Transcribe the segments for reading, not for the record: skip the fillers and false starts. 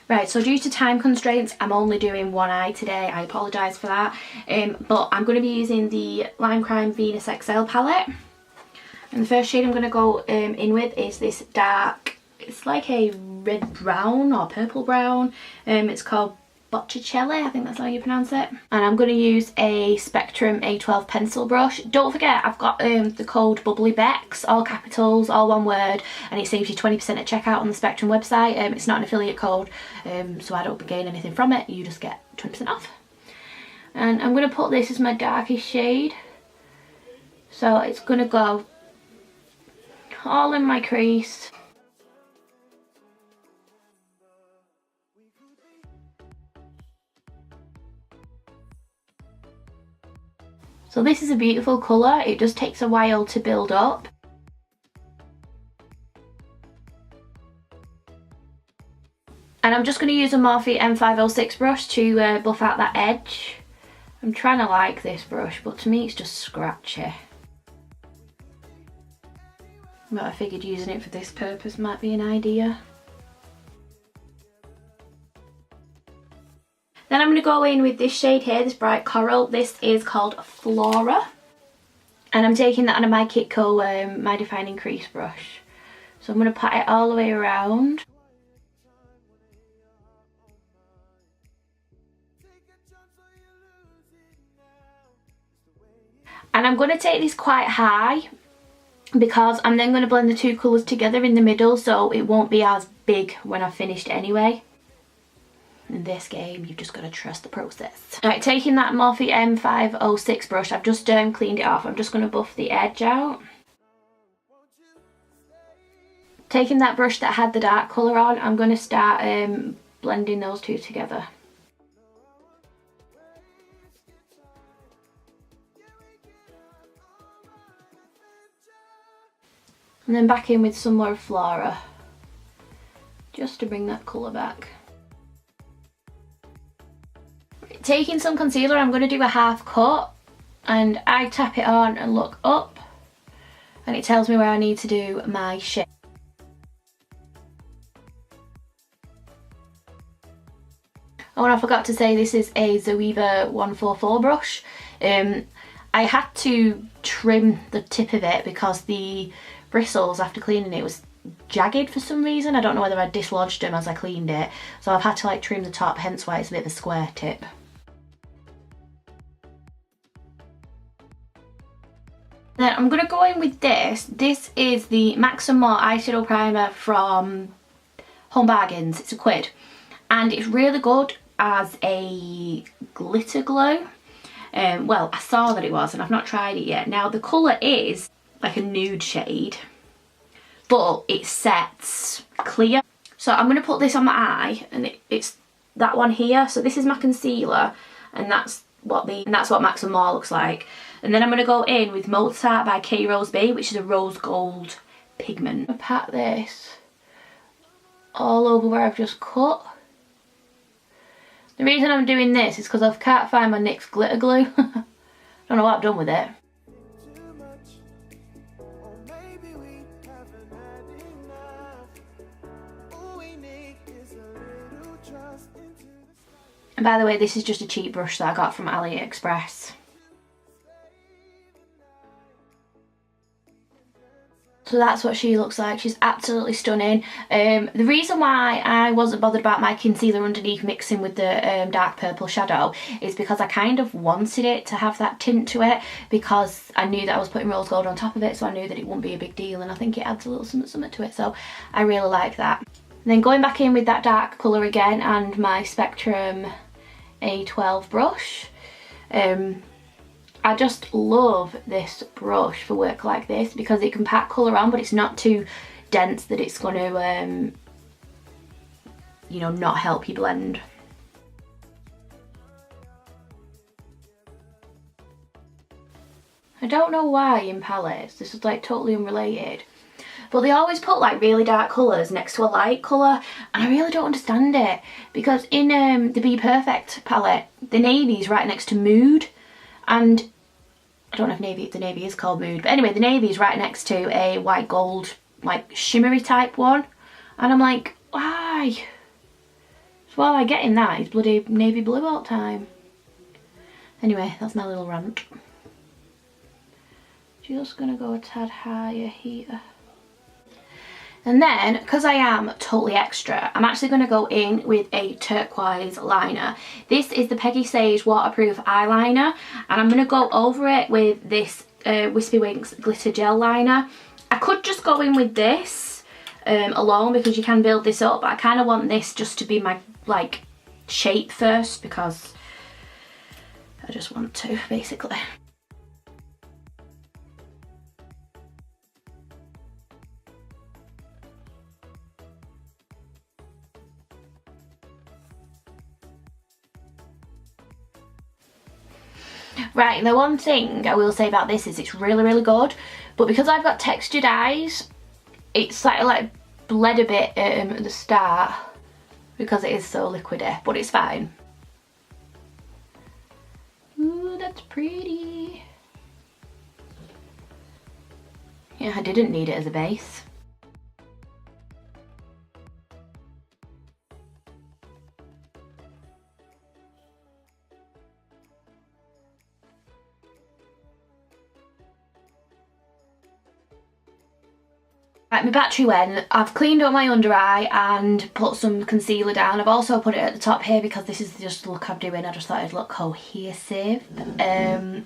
Right, so due to time constraints, I'm only doing one eye today. I apologise for that. But I'm going to be using the Lime Crime Venus XL palette. And the first shade I'm going to go in with is this dark, it's like a red brown or purple brown. It's called Botticelli, I think that's how you pronounce it. And I'm going to use a Spectrum A12 pencil brush. Don't forget, I've got the code Bubbly Bex, all capitals, all one word, and it saves you 20% at checkout on the Spectrum website. It's not an affiliate code, so I don't gain anything from it. You just get 20% off. And I'm going to put this as my darkest shade. So it's going to go all in my crease. So this is a beautiful colour, it just takes a while to build up. And I'm just going to use a Morphe M506 brush to buff out that edge. I'm trying to like this brush, but to me it's just scratchy. But I figured using it for this purpose might be an idea. Then I'm going to go in with this shade here, this bright coral. This is called Flora. And I'm taking that on a my Kitco, my defining crease brush. So I'm going to pat it all the way around. And I'm going to take this quite high because I'm then going to blend the two colours together in the middle, so it won't be as big when I've finished anyway. In this game, you've just got to trust the process. Right, taking that Morphe M506 brush, I've just cleaned it off. I'm just going to buff the edge out. Taking that brush that had the dark colour on, I'm going to start blending those two together. And then back in with some more Flora, just to bring that colour back. Taking some concealer, I'm going to do a half cut and I tap it on and look up and it tells me where I need to do my shade. Oh, and I forgot to say this is a Zoeva 144 brush. I had to trim the tip of it because the bristles after cleaning it was jagged for some reason. I don't know whether I dislodged them as I cleaned it, so I've had to like trim the top, hence why it's a bit of a square tip. Then I'm going to go in with this. This is the Max & More Eyeshadow Primer from Home Bargains. It's £1 and it's really good as a glitter glow. Well, I saw that it was and I've not tried it yet. Now the colour is like a nude shade, but it sets clear. So I'm going to put this on my eye and it's that one here. So this is my concealer and that's what Max & More looks like. And then I'm going to go in with Mozart by K Rose B, which is a rose gold pigment. I'm going to pat this all over where I've just cut. The reason I'm doing this is because I can't find my NYX glitter glue. Don't know what I've done with it. And by the way, this is just a cheap brush that I got from AliExpress. So that's what she looks like. She's absolutely stunning. The reason why I wasn't bothered about my concealer underneath mixing with the dark purple shadow is because I kind of wanted it to have that tint to it, because I knew that I was putting rose gold on top of it, so I knew that it wouldn't be a big deal, and I think it adds a little something to it, so I really like that. And then going back in with that dark colour again and my Spectrum A12 brush. I just love this brush for work like this because it can pack colour on, but it's not too dense that it's going to, you know, not help you blend. I don't know why in palettes, this is like totally unrelated, but they always put like really dark colours next to a light colour, and I really don't understand it, because in the Be Perfect palette, the navy is right next to Mood, and I don't know if the navy is called Mood, but anyway, the navy is right next to a white gold, like shimmery type one, and I'm like, why? So while I get in that, it's bloody navy blue all the time. Anyway, that's my little rant. Just gonna go a tad higher here. And then, because I am totally extra, I'm actually going to go in with a turquoise liner. This is the Peggy Sage waterproof eyeliner, and I'm going to go over it with this Wispy Winks glitter gel liner. I could just go in with this alone because you can build this up, but I kind of want this just to be my like shape first because I just want to, basically. Right, the one thing I will say about this is it's really, really good, but because I've got textured eyes, it's slightly like bled a bit at the start because it is so liquidy, but it's fine. Ooh, that's pretty. Yeah, I didn't need it as a base. Right, my battery went. I've cleaned up my under eye and put some concealer down. I've also put it at the top here because this is just the look I'm doing. I just thought it'd look cohesive. My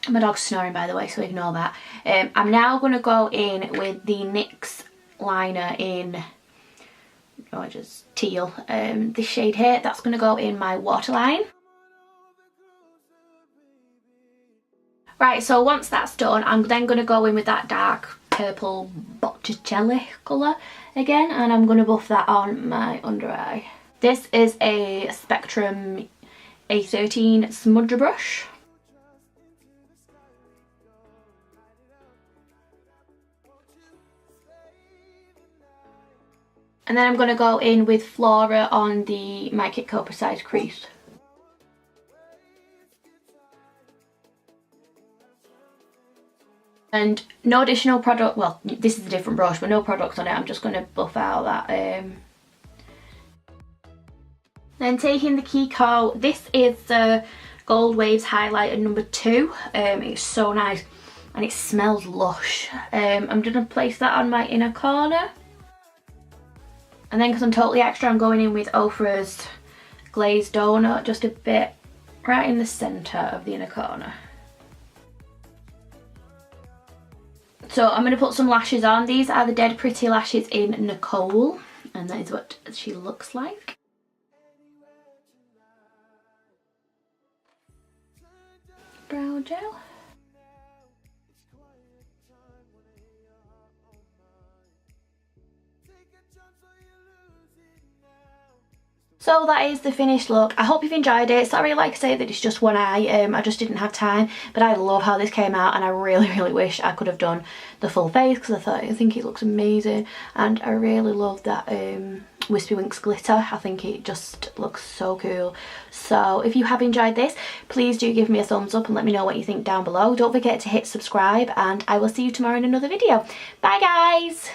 dog's snoring, by the way, so ignore that. I'm now going to go in with the NYX liner in just teal. This shade here, that's going to go in my waterline. Right, so once that's done, I'm then going to go in with that dark purple Botticelli colour again, and I'm going to buff that on my under eye. This is a Spectrum A13 smudger brush. And then I'm going to go in with Flora on the My Kit Co Precise crease. And no additional product, well, this is a different brush, but no products on it. I'm just going to buff out that. Then taking the Kiko, this is the Gold Waves highlighter number 2. It's so nice and it smells lush. I'm going to place that on my inner corner. And then because I'm totally extra, I'm going in with Ofra's Glazed Donut, just a bit right in the centre of the inner corner. So I'm going to put some lashes on. These are the Dead Pretty lashes in Nicole, and that is what she looks like. Brow gel. So that is the finished look. I hope you've enjoyed it. Sorry, like I say, that it's just one eye. I just didn't have time, but I love how this came out, and I really, really wish I could have done the full face because I think it looks amazing, and I really love that Wispy Winks glitter. I think it just looks so cool. So if you have enjoyed this, please do give me a thumbs up and let me know what you think down below. Don't forget to hit subscribe, and I will see you tomorrow in another video. Bye guys!